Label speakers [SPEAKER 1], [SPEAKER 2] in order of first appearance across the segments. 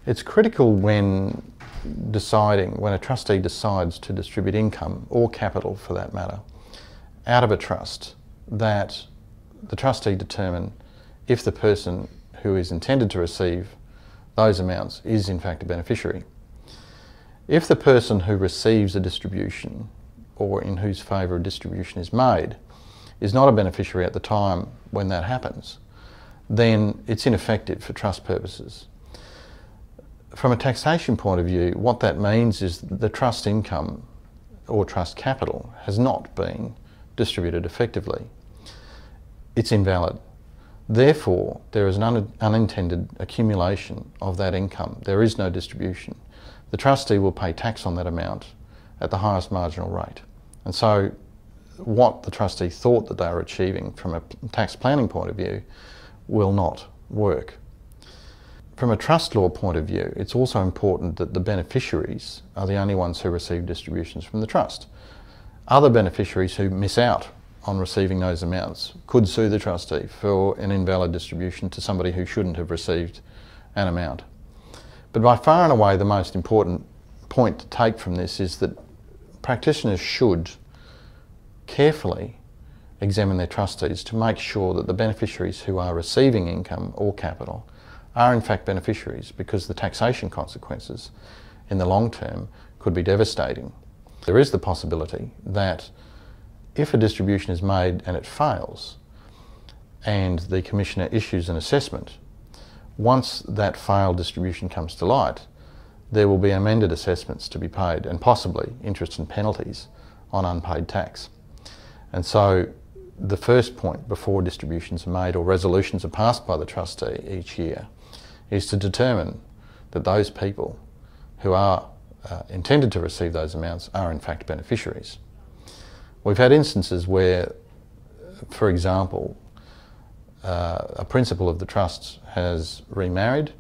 [SPEAKER 1] It's critical when a trustee decides to distribute income, or capital for that matter, out of a trust, that the trustee determine if the person who is intended to receive those amounts is in fact a beneficiary. If the person who receives a distribution, or in whose favour a distribution is made, is not a beneficiary at the time when that happens, then it's ineffective for trust purposes. From a taxation point of view, what that means is that the trust income or trust capital has not been distributed effectively. It's invalid. Therefore, there is an unintended accumulation of that income. There is no distribution. The trustee will pay tax on that amount at the highest marginal rate. And so what the trustee thought that they were achieving from a tax planning point of view will not work. From a trust law point of view, it's also important that the beneficiaries are the only ones who receive distributions from the trust. Other beneficiaries who miss out on receiving those amounts could sue the trustee for an invalid distribution to somebody who shouldn't have received an amount. But by far and away the most important point to take from this is that practitioners should carefully examine their trustees to make sure that the beneficiaries who are receiving income or capital are in fact beneficiaries, because the taxation consequences in the long term could be devastating. There is the possibility that if a distribution is made and it fails, and the Commissioner issues an assessment, once that failed distribution comes to light, there will be amended assessments to be paid, and possibly interest and penalties on unpaid tax. And so the first point before distributions are made or resolutions are passed by the trustee each year is to determine that those people who are intended to receive those amounts are in fact beneficiaries. We've had instances where, for example, a principal of the trust has remarried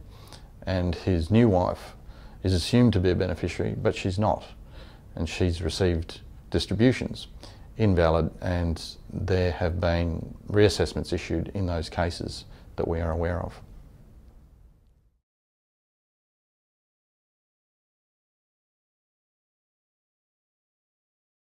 [SPEAKER 1] and his new wife is assumed to be a beneficiary, but she's not, and she's received distributions, invalid, and there have been reassessments issued in those cases that we are aware of.